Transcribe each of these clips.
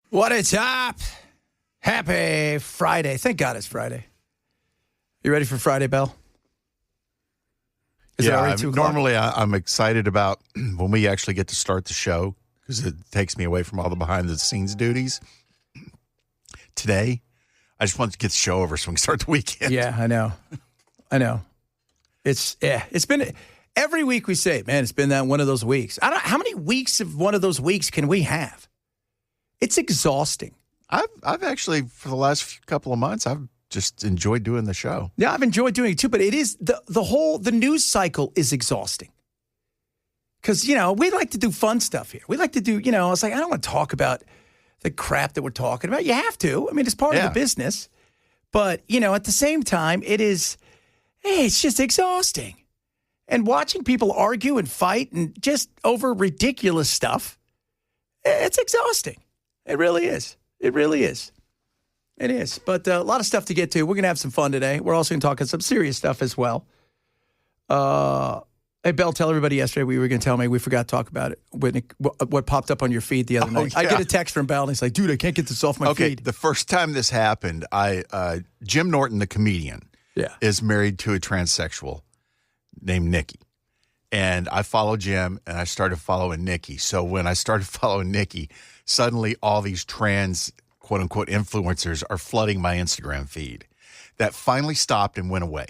What is up? Happy Friday. Thank God it's Friday. You ready for Friday, Bell? Is it already 2 o'clock? Normally I'm excited about when we actually get to start the show because it takes me away from all the behind-the-scenes duties. Today, I just want to get the show over so we can start the weekend. Yeah, I know. It's been every week we say, man, it's been that one of those weeks. How many weeks of one of those weeks can we have? It's exhausting. I've actually, for the last couple of months, I've just enjoyed doing the show. Yeah, I've enjoyed doing it too, but it is the news cycle is exhausting. Because, we like to do fun stuff here. We like to do, it's like, I don't want to talk about the crap that we're talking about. You have to. I mean, it's part of the business. But, at the same time, it's just exhausting. And watching people argue and fight and just over ridiculous stuff, it's exhausting. It really is. It really is. It is. But a lot of stuff to get to. We're going to have some fun today. We're also going to talk some serious stuff as well. Hey, Bell, tell everybody yesterday we were going to tell me we forgot to talk about it. What popped up on your feed the other night. Yeah. I get a text from Bell, and he's like, dude, I can't get this off my feed. The first time this happened, Jim Norton, the comedian, is married to a transsexual named Nikki. And I follow Jim, and I started following Nikki. So when I started following Nikki, suddenly all these trans, quote-unquote, influencers are flooding my Instagram feed. That finally stopped and went away.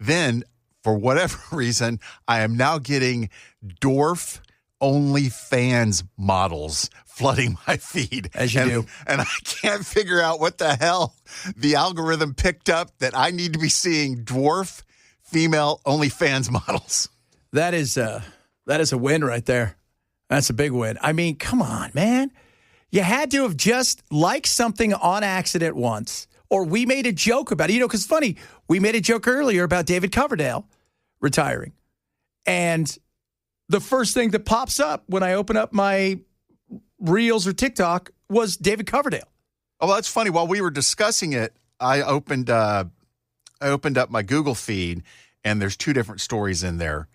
Then, for whatever reason, I am now getting dwarf OnlyFans models flooding my feed. As you do. And I can't figure out what the hell the algorithm picked up that I need to be seeing dwarf female OnlyFans models. That is a win right there. That's a big win. I mean, come on, man. You had to have just liked something on accident once, or we made a joke about it. Because funny, we made a joke earlier about David Coverdale retiring. And the first thing that pops up when I open up my Reels or TikTok was David Coverdale. Oh, well, that's funny. While we were discussing it, I opened up my Google feed, and there's 2 different stories in there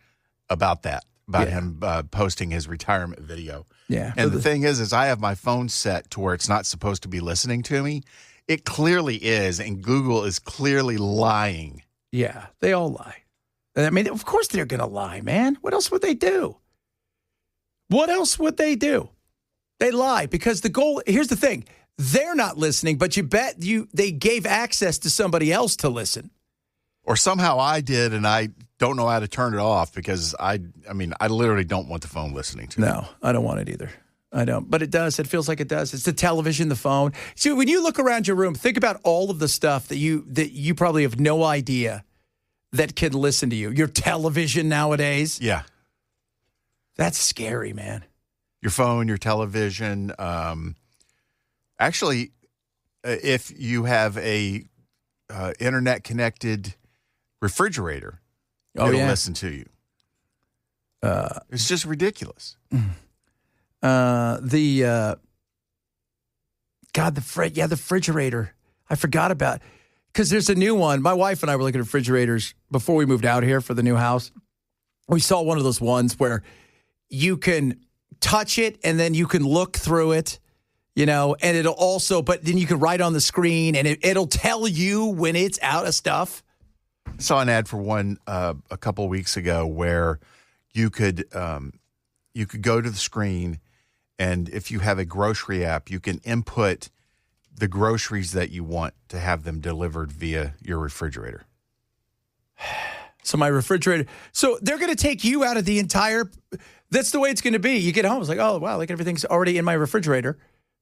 about that, him posting his retirement video. Yeah. And the thing is I have my phone set to where it's not supposed to be listening to me. It clearly is, and Google is clearly lying. Yeah, they all lie. I mean, of course they're going to lie, man. What else would they do? What else would they do? They lie because the goal, here's the thing. They're not listening, but you bet they gave access to somebody else to listen. Or somehow I did, and I don't know how to turn it off because I literally don't want the phone listening to me. No, I don't want it either. I don't. But it does. It feels like it does. It's the television, the phone. See, when you look around your room, think about all of the stuff that you probably have no idea that can listen to you. Your television nowadays. Yeah. That's scary, man. Your phone, your television. Actually, if you have a internet-connected refrigerator, it'll listen to you. It's just ridiculous. The refrigerator. I forgot about, because there's a new one. My wife and I were looking at refrigerators before we moved out here for the new house. We saw one of those ones where you can touch it and then you can look through it, and it'll also, but then you can write on the screen and it'll tell you when it's out of stuff. I saw an ad for one a couple of weeks ago where you could go to the screen, and if you have a grocery app, you can input the groceries that you want to have them delivered via your refrigerator. So my refrigerator, so they're going to take you out of the entire, that's the way it's going to be. You get home, it's like, oh, wow, like everything's already in my refrigerator,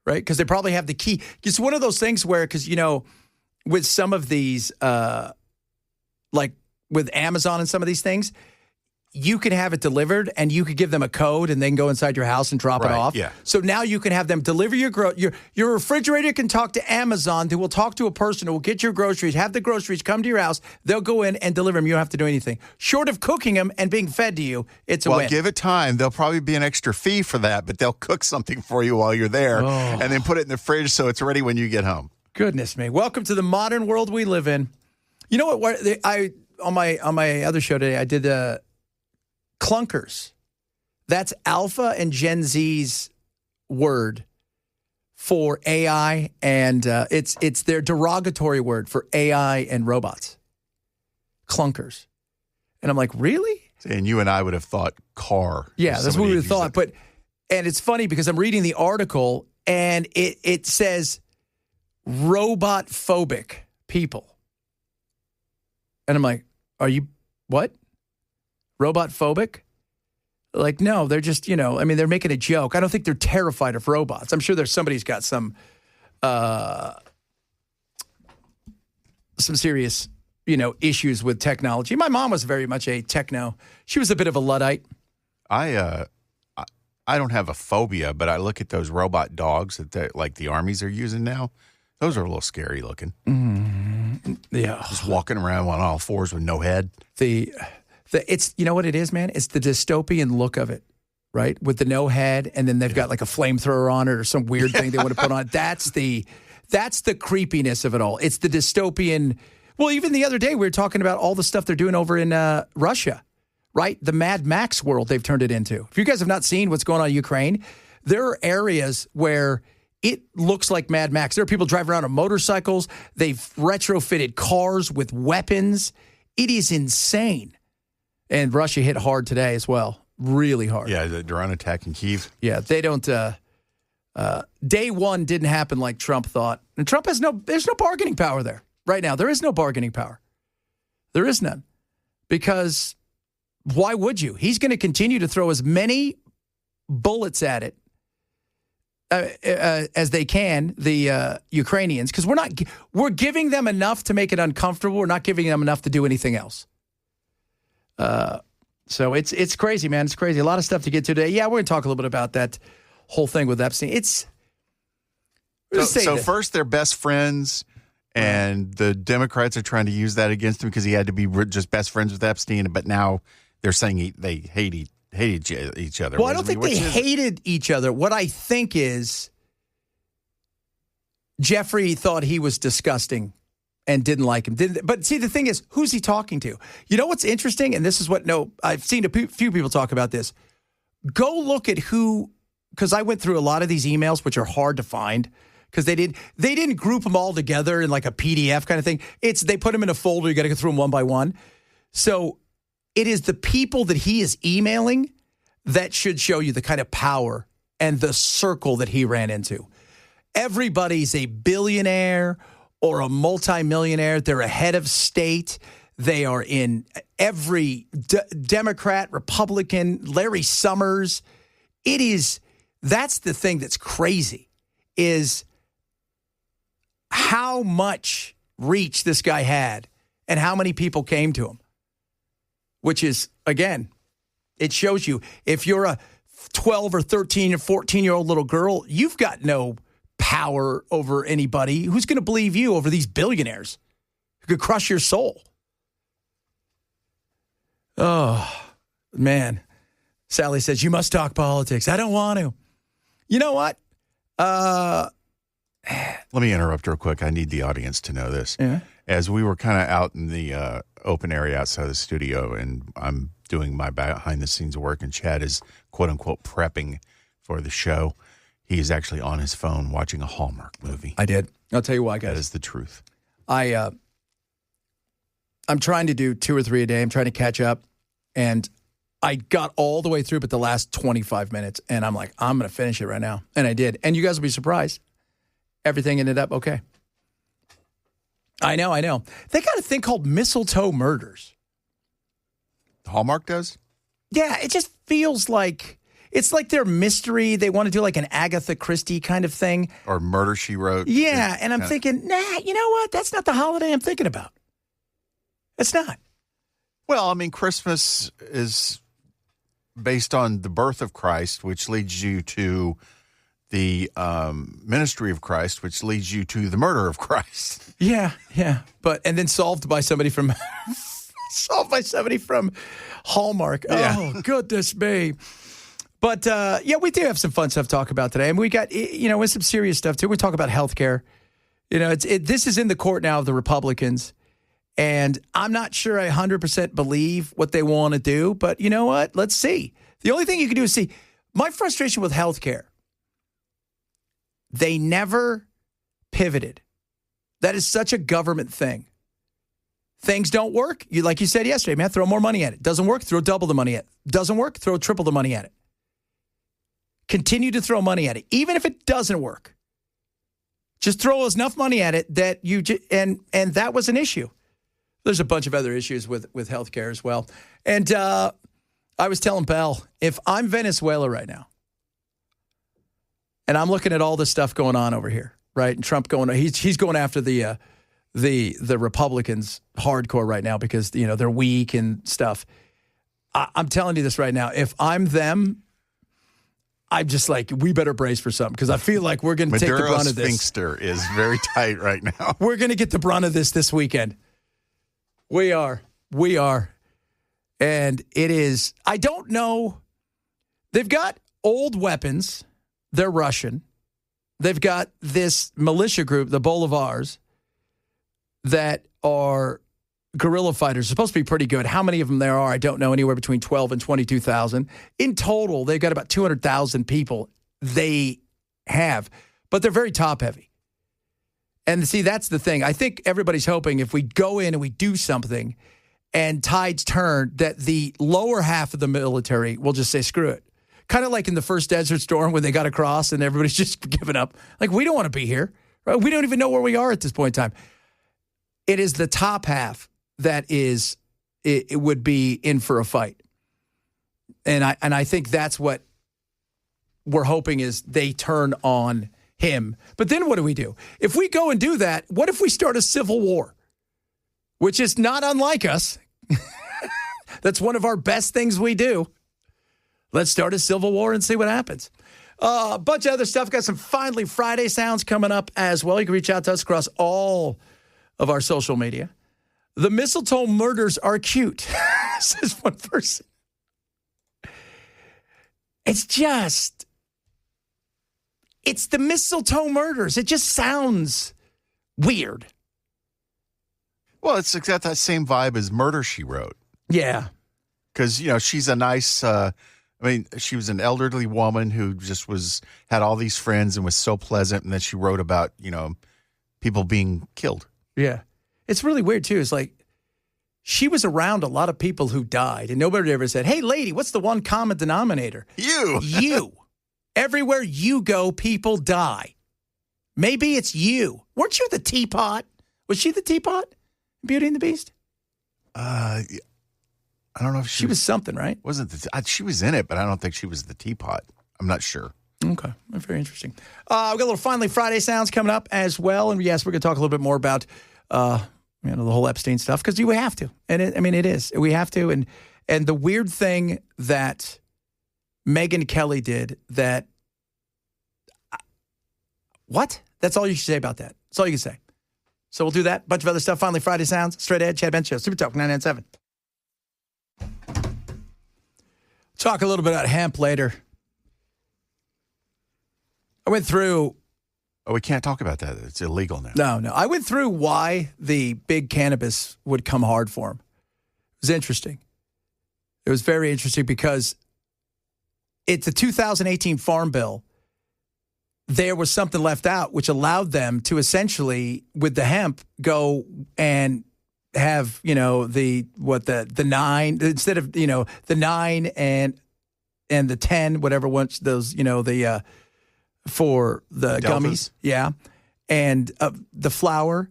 right? Because they probably have the key. It's one of those things where, because, with some of these, like with Amazon and some of these things, you can have it delivered and you could give them a code and then go inside your house and drop it off. Yeah. So now you can have them deliver your refrigerator can talk to Amazon, who will talk to a person who will get your groceries, have the groceries come to your house. They'll go in and deliver them. You don't have to do anything. Short of cooking them and being fed to you, it's a win. Well, give it time. There'll probably be an extra fee for that, but they'll cook something for you while you're there and then put it in the fridge so it's ready when you get home. Goodness me. Welcome to the modern world we live in. You know what? On my other show today, I did clunkers. That's Alpha and Gen Z's word for AI, and it's their derogatory word for AI and robots. Clunkers. And I'm like, really? And you and I would have thought car. Yeah, that's what we would have thought. And it's funny because I'm reading the article, and it says robot phobic people. And I'm like, are you what? Robot phobic? Like, no, they're just, they're making a joke. I don't think they're terrified of robots. I'm sure there's somebody's got some serious, issues with technology. My mom was very much a techno. She was a bit of a Luddite. I don't have a phobia, but I look at those robot dogs that the armies are using now. Those are a little scary looking. Yeah. Just walking around on all fours with no head. It's, you know what it is, man? It's the dystopian look of it, right? With the no head, and then they've got like a flamethrower on it or some weird thing they want to put on it. That's the creepiness of it all. It's the dystopian. Well, even the other day, we were talking about all the stuff they're doing over in Russia, right? The Mad Max world they've turned it into. If you guys have not seen what's going on in Ukraine, there are areas where it looks like Mad Max. There are people driving around on motorcycles. They've retrofitted cars with weapons. It is insane. And Russia hit hard today as well. Really hard. Yeah, the drone attack in Kyiv. Yeah, they don't. Day one didn't happen like Trump thought. And Trump there's no bargaining power there right now. There is no bargaining power. There is none. Because why would you? He's going to continue to throw as many bullets at it as they can, the Ukrainians, because we're giving them enough to make it uncomfortable. We're not giving them enough to do anything else. So it's crazy, man. It's crazy. A lot of stuff to get to today. Yeah, we're going to talk a little bit about that whole thing with Epstein. So first they're best friends, and the Democrats are trying to use that against him because he had to be just best friends with Epstein. But now they're saying they hate each other. Well, I don't think they hated each other. What I think is Jeffrey thought he was disgusting and didn't like him. But see, the thing is, who's he talking to? You know what's interesting? And this is I've seen a few people talk about this. Go look at who, because I went through a lot of these emails, which are hard to find, because they didn't group them all together in like a PDF kind of thing. They put them in a folder. You got to go through them one by one. So it is the people that he is emailing that should show you the kind of power and the circle that he ran into. Everybody's a billionaire or a multimillionaire. They're a head of state. They are in every Democrat, Republican, Larry Summers. That's the thing that's crazy, is how much reach this guy had and how many people came to him, which is, again, it shows you if you're a 12 or 13 or 14-year-old little girl, you've got no power over anybody. Who's going to believe you over these billionaires who could crush your soul? Oh, man. Sally says, you must talk politics. I don't want to. You know what? Let me interrupt real quick. I need the audience to know this. Yeah. As we were kind of out in the open area outside the studio, and I'm doing my behind-the-scenes work, and Chad is, quote-unquote, prepping for the show. He is actually on his phone watching a Hallmark movie. I did. I'll tell you why, guys. That is the truth. I'm trying to do 2 or 3 a day. I'm trying to catch up. And I got all the way through but the last 25 minutes. And I'm like, I'm going to finish it right now. And I did. And you guys will be surprised. Everything ended up okay. I know. They got a thing called mistletoe murders. Hallmark does? Yeah, it just feels like it's like their mystery. They want to do like an Agatha Christie kind of thing. Or Murder, She Wrote. Yeah, and I'm thinking, you know what? That's not the holiday I'm thinking about. It's not. Well, I mean, Christmas is based on the birth of Christ, which leads you to the ministry of Christ, which leads you to the murder of Christ. Yeah. And then solved by somebody from Hallmark. Yeah. Oh, goodness me. But, we do have some fun stuff to talk about today. And we got, with some serious stuff, too. We talk about healthcare. This is in the court now of the Republicans. And I'm not sure I 100% believe what they want to do. But you know what? Let's see. The only thing you can do is see. My frustration with healthcare They never pivoted. That is such a government thing. Things don't work. Like you said yesterday, man, throw more money at it. Doesn't work, throw double the money at it. Doesn't work, throw triple the money at it. Continue to throw money at it, even if it doesn't work. Just throw enough money at it that you and that was an issue. There's a bunch of other issues with healthcare as well. And I was telling Bell, if I'm Venezuela right now, and I'm looking at all this stuff going on over here, right? And Trump he's going after the Republicans hardcore right now because they're weak and stuff. I'm telling you this right now. If I'm them, I'm just like, we better brace for something because I feel like we're going to take the brunt of this. Sphincter is very tight right now. We're going to get the brunt of this weekend. We are. And it is, I don't know. They've got old weapons. They're Russian. They've got this militia group, the Bolivars, that are guerrilla fighters. Supposed to be pretty good. How many of them there are, I don't know. Anywhere between 12 and 22,000. In total, they've got about 200,000 people they have. But they're very top-heavy. And see, that's the thing. I think everybody's hoping if we go in and we do something and tides turn, that the lower half of the military will just say, screw it. Kind of like in the first Desert Storm when they got across and everybody's just giving up. Like, we don't want to be here. Right? We don't even know where we are at this point in time. It is the top half that it would be in for a fight. And I think that's what we're hoping is they turn on him. But then what do? If we go and do that, what if we start a civil war? Which is not unlike us. That's one of our best things we do. Let's start a civil war and see what happens. A bunch of other stuff. Got some Finally Friday sounds coming up as well. You can reach out to us across all of our social media. The mistletoe murders are cute, says one person. It's the mistletoe murders. It just sounds weird. Well, it's got that same vibe as Murder, She Wrote. Yeah. Because, she's a nice, she was an elderly woman who just had all these friends and was so pleasant. And then she wrote about, people being killed. Yeah. It's really weird, too. It's like she was around a lot of people who died, and nobody ever said, hey, lady, what's the one common denominator? You. You. Everywhere you go, people die. Maybe it's you. Weren't you the teapot? Was she the teapot? Beauty and the Beast? I don't know if she was something, right? She was in it, but I don't think she was the teapot. I'm not sure. Okay. Very interesting. We've got a little Finally Friday sounds coming up as well. And yes, we're going to talk a little bit more about the whole Epstein stuff because we have to. And it is. We have to. And the weird thing that Megyn Kelly did that. What? That's all you should say about that. That's all you can say. So we'll do that. Bunch of other stuff. Finally Friday sounds. Straight ahead. Chad Benson Show. Super Talk 997. Talk a little bit about hemp later. I went through. Oh, we can't talk about that. It's illegal now. No. I went through why the big cannabis would come hard for him. It was interesting. It was very interesting because it's the 2018 Farm Bill. There was something left out which allowed them to essentially, with the hemp, go and have, the 9 instead of, the 9 and the 10, whatever once those, for the gummies. Yeah. And the flour.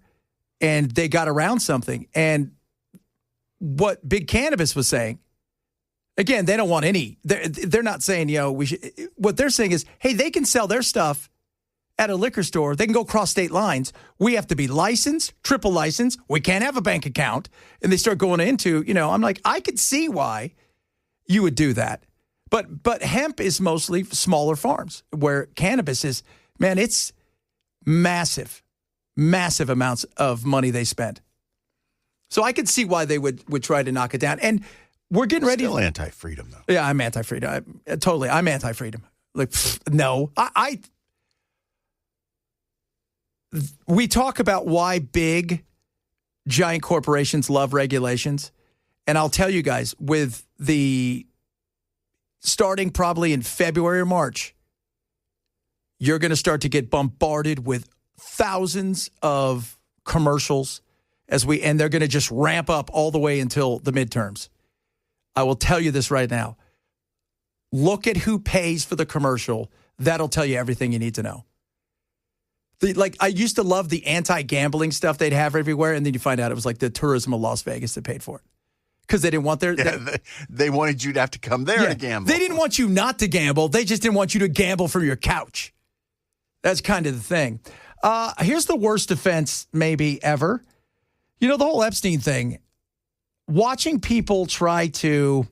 And they got around something. And what Big Cannabis was saying, again, they don't want any. They're not saying, we should. What they're saying is, hey, they can sell their stuff at a liquor store. They can go cross state lines. We have to be licensed, triple licensed. We can't have a bank account. And they start going into, I'm like, I could see why you would do that. But hemp is mostly smaller farms where cannabis is, man, it's massive amounts of money they spend. So I could see why they would try to knock it down. And we're getting ready. Still anti-freedom, though. Yeah, I'm anti-freedom. I'm anti-freedom. Like, no. We talk about why big, giant corporations love regulations. And I'll tell you guys, with the starting probably in February or March, you're going to start to get bombarded with thousands of commercials and they're going to just ramp up all the way until the midterms. I will tell you this right now. Look at who pays for the commercial. That'll tell you everything you need to know. I used to love the anti-gambling stuff they'd have everywhere, and then you find out it was like the tourism of Las Vegas that paid for it. Because they didn't want they wanted you to have to come there to gamble. They didn't want you not to gamble. They just didn't want you to gamble from your couch. That's kind of the thing. Here's the worst offense maybe ever. You know, the whole Epstein thing. Watching people try to...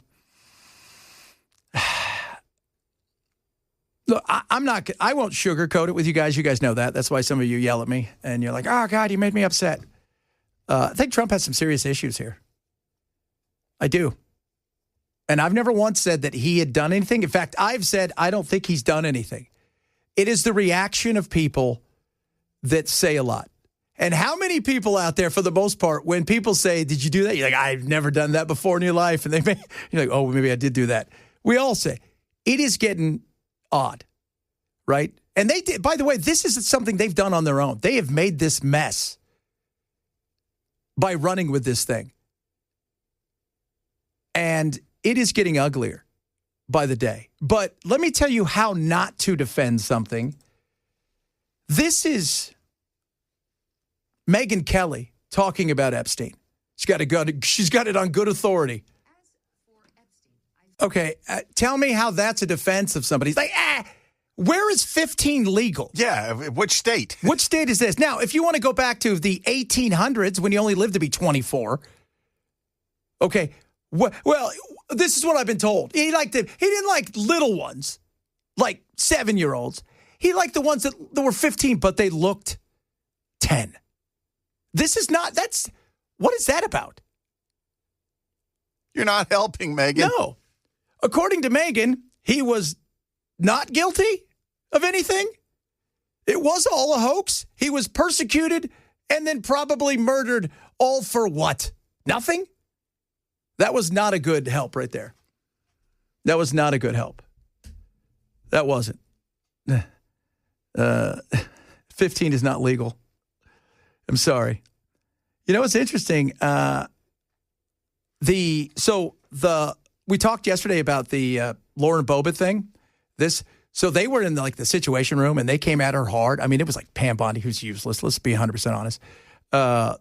Look, I won't sugarcoat it with you guys. You guys know that. That's why some of you yell at me. And you're like, oh, God, you made me upset. I think Trump has some serious issues here. I do. And I've never once said that he had done anything. In fact, I've said I don't think he's done anything. It is the reaction of people that say a lot. And how many people out there, for the most part, when people say, did you do that? You're like, I've never done that before in your life. And you're like, oh, maybe I did do that. We all say, it is getting odd, right? And they did, by the way, this is something they've done on their own. They have made this mess by running with this thing. And it is getting uglier by the day. But let me tell you how not to defend something. This is Megyn Kelly talking about Epstein. She's got it on good authority. Okay, tell me how that's a defense of somebody. It's like, where is 15 legal? Yeah, which state? Which state is this? Now, if you want to go back to the 1800s when you only lived to be 24, okay, well, this is what I've been told. He didn't like little ones, like 7-year-olds. He liked the ones that were 15, but they looked 10. What is that about? You're not helping, Megyn. No. According to Megyn, he was not guilty of anything. It was all a hoax. He was persecuted and then probably murdered, all for what? Nothing? That was not a good help right there. That was not a good help. That wasn't. 15 is not legal. I'm sorry. You know what's interesting? We talked yesterday about the Lauren Boebert thing. So they were in the Situation Room, and they came at her hard. I mean, it was like Pam Bondi, who's useless. Let's be 100% honest.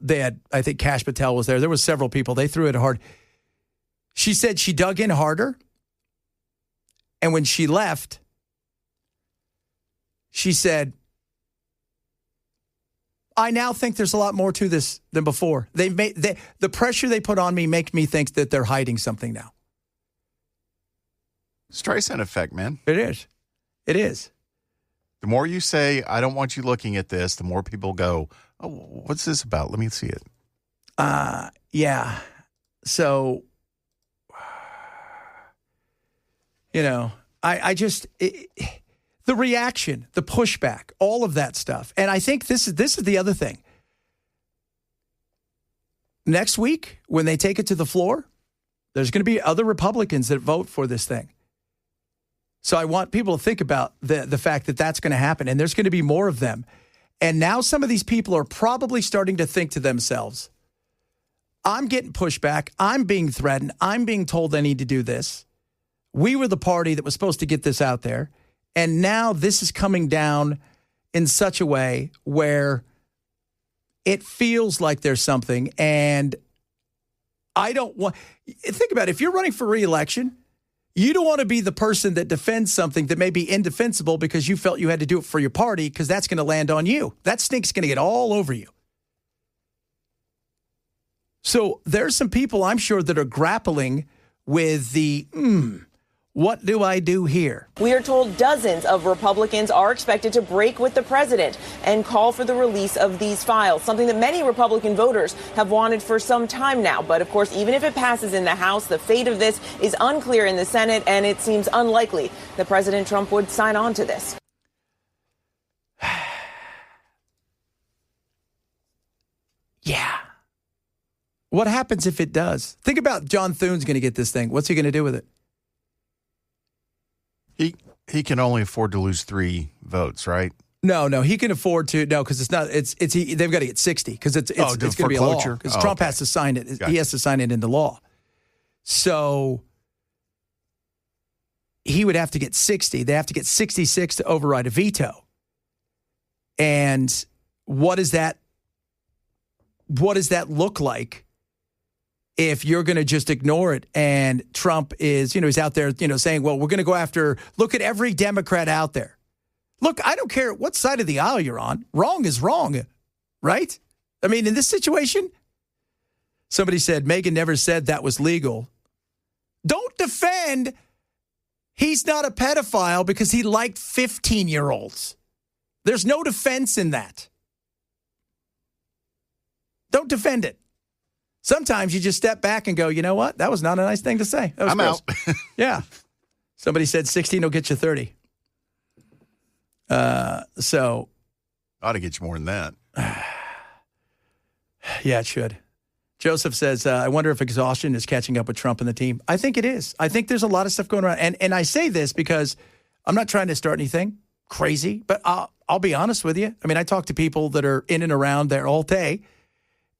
They had, I think, Kash Patel was there. There was several people. They threw it hard. She said she dug in harder, and when she left, she said, I now think there's a lot more to this than before. The pressure they put on me makes me think that they're hiding something now. Streisand effect, man. It is. It is. The more you say, I don't want you looking at this, the more people go, oh, what's this about? Let me see it. Yeah. So, the reaction, the pushback, all of that stuff. And I think this is the other thing. Next week, when they take it to the floor, there's going to be other Republicans that vote for this thing. So I want people to think about the fact that that's going to happen, and there's going to be more of them. And now some of these people are probably starting to think to themselves, I'm getting pushback. I'm being threatened. I'm being told I need to do this. We were the party that was supposed to get this out there. And now this is coming down in such a way where it feels like there's something. And I don't want, think about it. If you're running for re-election, you don't want to be the person that defends something that may be indefensible because you felt you had to do it for your party, because that's going to land on you. That stink's going to get all over you. So there's some people, I'm sure, that are grappling with the, what do I do here? We are told dozens of Republicans are expected to break with the president and call for the release of these files, something that many Republican voters have wanted for some time now. But of course, even if it passes in the House, the fate of this is unclear in the Senate, and it seems unlikely that President Trump would sign on to this. Yeah. What happens if it does? Think about John Thune's going to get this thing. What's he going to do with it? He can only afford to lose 3 votes, right? No, he can afford to. No, because it's not. They've got to get 60 because it's going to be a law. Because Trump has to sign it. Gotcha. He has to sign it into law. So he would have to get 60. They have to get 66 to override a veto. And what does that look like if you're going to just ignore it? And Trump is, he's out there, saying, well, we're going to go after, look at every Democrat out there. Look, I don't care what side of the aisle you're on. Wrong is wrong, right? I mean, in this situation, somebody said Megan never said that was legal. Don't defend he's not a pedophile because he liked 15-year-olds. There's no defense in that. Don't defend it. Sometimes you just step back and go, you know what? That was not a nice thing to say. That was I'm gross. out. Yeah. Somebody said 16 will get you 30. So ought to get you more than that. Yeah, it should. Joseph says, I wonder if exhaustion is catching up with Trump and the team. I think it is. I think there's a lot of stuff going around. And I say this because I'm not trying to start anything crazy, but I'll be honest with you. I mean, I talk to people that are in and around there all day,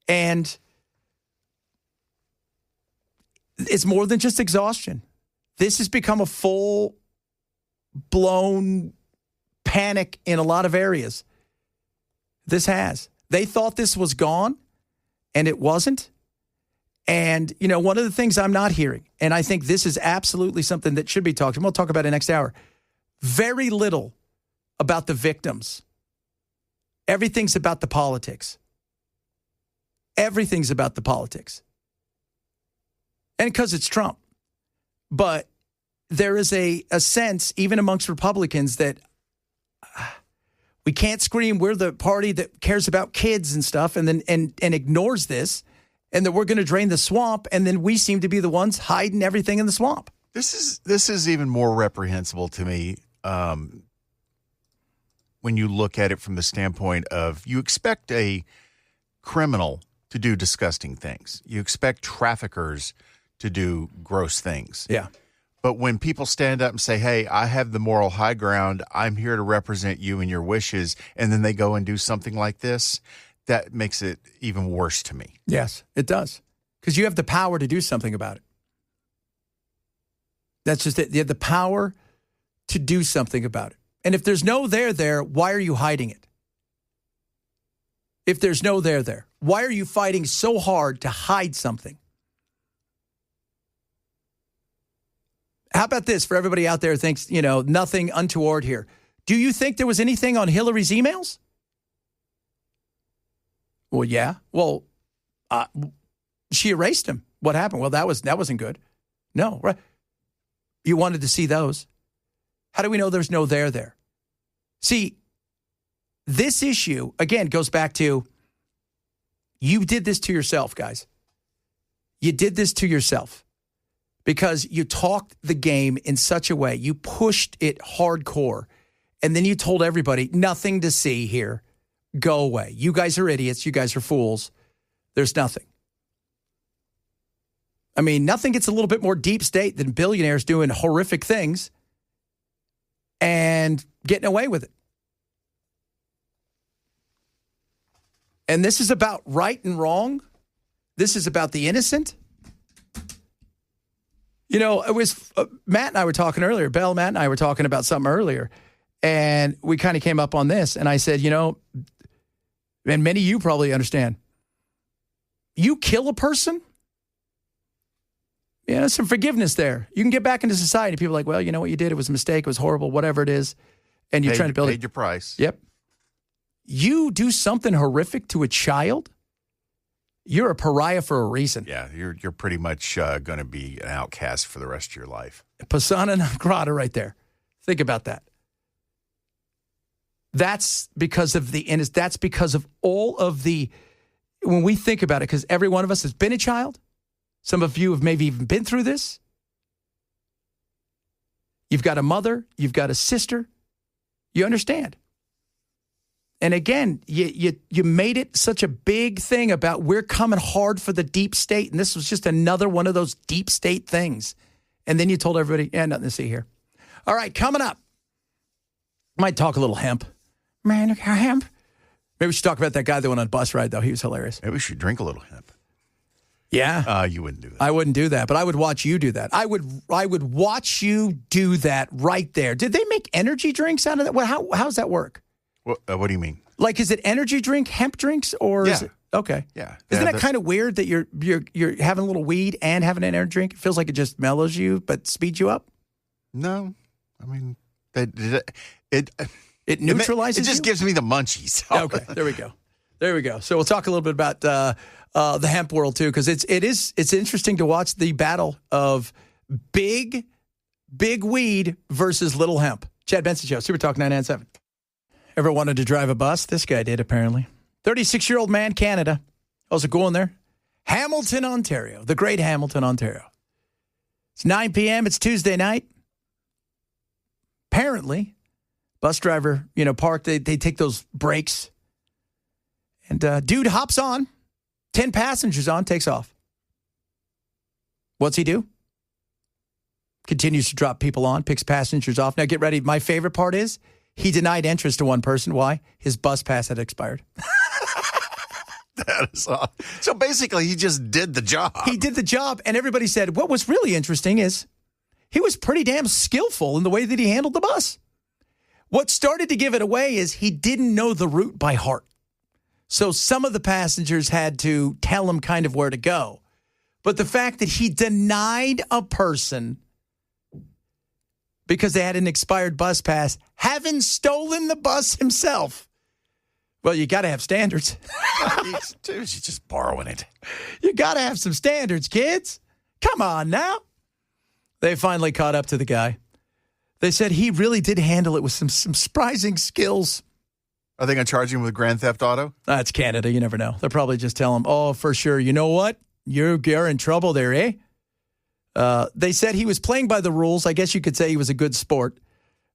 and it's more than just exhaustion. This has become a full-blown panic in a lot of areas. This has. They thought this was gone, and it wasn't. And, one of the things I'm not hearing, and I think this is absolutely something that should be talked about, we'll talk about it next hour, very little about the victims. Everything's about the politics. Everything's about the politics. And because it's Trump. But there is a sense, even amongst Republicans, that we can't scream we're the party that cares about kids and stuff and then and ignores this, and that we're going to drain the swamp, and then we seem to be the ones hiding everything in the swamp. This is even more reprehensible to me when you look at it from the standpoint of you expect a criminal to do disgusting things. You expect traffickers to do gross things. Yeah. But when people stand up and say, hey, I have the moral high ground, I'm here to represent you and your wishes, and then they go and do something like this, that makes it even worse to me. Yes, it does. Because you have the power to do something about it. That's just it. You have the power to do something about it. And if there's no there, why are you hiding it? If there's no there, why are you fighting so hard to hide something? How about this for everybody out there who thinks, nothing untoward here? Do you think there was anything on Hillary's emails? Well, yeah. Well, she erased them. What happened? Well, that wasn't good. No, right? You wanted to see those. How do we know there's no there? See, this issue, again, goes back to you did this to yourself, guys. You did this to yourself because you talked the game in such a way. You pushed it hardcore, and then you told everybody, nothing to see here. Go away. You guys are idiots. You guys are fools. There's nothing. I mean, nothing gets a little bit more deep state than billionaires doing horrific things and getting away with it. And this is about right and wrong. This is about the innocent. It was Matt and I were talking earlier. Matt and I were talking about something earlier. And we kind of came up on this. And I said, and many of you probably understand, you kill a person, there's some forgiveness there. You can get back into society. People are like, well, you know what you did? It was a mistake. It was horrible, whatever it is. And you're trying to build it. Paid your price. Yep. You do something horrific to a child, you're a pariah for a reason. Yeah, you're pretty much going to be an outcast for the rest of your life. Persona non grata right there. Think about that. That's because of that's because of all of the, when we think about it, because every one of us has been a child. Some of you have maybe even been through this. You've got a mother, you've got a sister. You understand. And again, you made it such a big thing about we're coming hard for the deep state, and this was just another one of those deep state things. And then you told everybody, nothing to see here. All right, coming up, Might talk a little hemp. Man, hemp. Maybe we should talk about that guy that went on a bus ride, though. He was hilarious. Maybe we should drink a little hemp. Yeah. You wouldn't do that. I wouldn't do that, but I would watch you do that. I would watch you do that right there. Did they make energy drinks out of that? Well, how does that work? What do you mean? Like, is it energy drink, hemp drinks, or is it? Okay. Yeah. Isn't that kind of weird that you're having a little weed and having an energy drink? It feels like it just mellows you but speeds you up? No. I mean, it neutralizes It just gives me the munchies. Okay. There we go. So we'll talk a little bit about the hemp world, too, because it's interesting to watch the battle of big weed versus little hemp. Chad Benson Show, Super Talk 997. Ever wanted to drive a bus? This guy did, apparently. 36-year-old man, Canada. How's it going there? Hamilton, Ontario. The great Hamilton, Ontario. It's 9 p.m. It's Tuesday night. Apparently, bus driver, parked. They take those breaks. And dude hops on. 10 passengers on, takes off. What's he do? Continues to drop people on, picks passengers off. Now, get ready. My favorite part is he denied entrance to one person. Why? His bus pass had expired. That is awesome. So basically, he just did the job. He did the job, and everybody said, what was really interesting is he was pretty damn skillful in the way that he handled the bus. What started to give it away is he didn't know the route by heart. So some of the passengers had to tell him kind of where to go. But the fact that he denied a person because they had an expired bus pass, having stolen the bus himself. Well, you got to have standards. He's just borrowing it. You got to have some standards, kids. Come on now. They finally caught up to the guy. They said he really did handle it with some surprising skills. Are they going to charge him with Grand Theft Auto? It's Canada. You never know. They'll probably just tell him, oh, for sure. You know what? You're in trouble there, eh? They said he was playing by the rules. I guess you could say he was a good sport.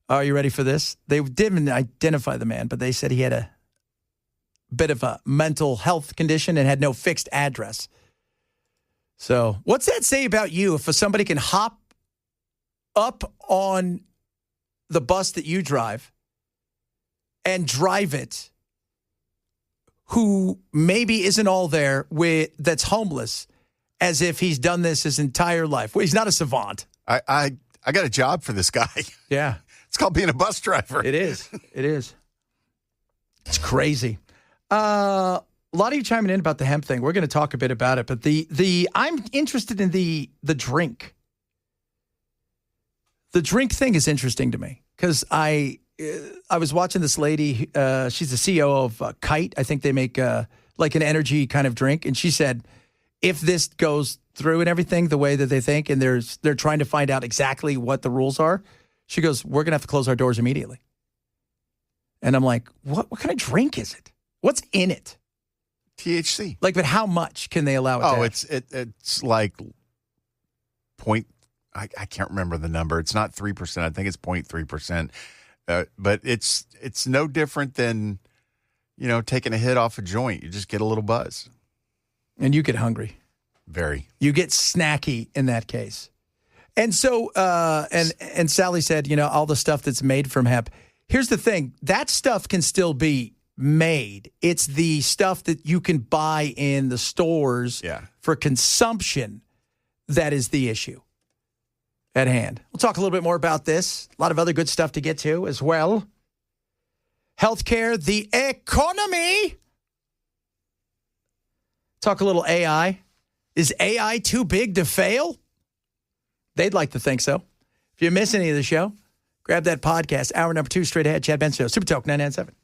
Are you ready for this? They didn't identify the man, but they said he had a bit of a mental health condition and had no fixed address. So what's that say about you if somebody can hop up on the bus that you drive and drive it who maybe isn't all there that's homeless as if he's done this his entire life? Well, he's not a savant. I got a job for this guy. Yeah. It's called being a bus driver. It is. It's crazy. A lot of you chiming in about the hemp thing. We're going to talk a bit about it, but I'm interested in the drink. The drink thing is interesting to me because I was watching this lady. She's the CEO of Kite. I think they make like an energy kind of drink, and she said if this goes through and everything the way that they think, and they're trying to find out exactly what the rules are, she goes, we're going to have to close our doors immediately. And I'm like, what kind of drink is it? What's in it? THC. Like, but how much can they allow it to have? It's like point. I can't remember the number. It's not 3%. I think it's 0.3%. But it's no different than, taking a hit off a joint. You just get a little buzz. And you get hungry. Very. You get snacky in that case. And so, and Sally said, all the stuff that's made from hemp. Here's the thing. That stuff can still be made. It's the stuff that you can buy in the stores for consumption that is the issue at hand. We'll talk a little bit more about this. A lot of other good stuff to get to as well. Healthcare, the economy. Talk a little AI. Is AI too big to fail? They'd like to think so. If you miss any of the show, grab that podcast. Hour number 2 straight ahead. Chad Benson Show, Super Talk 997.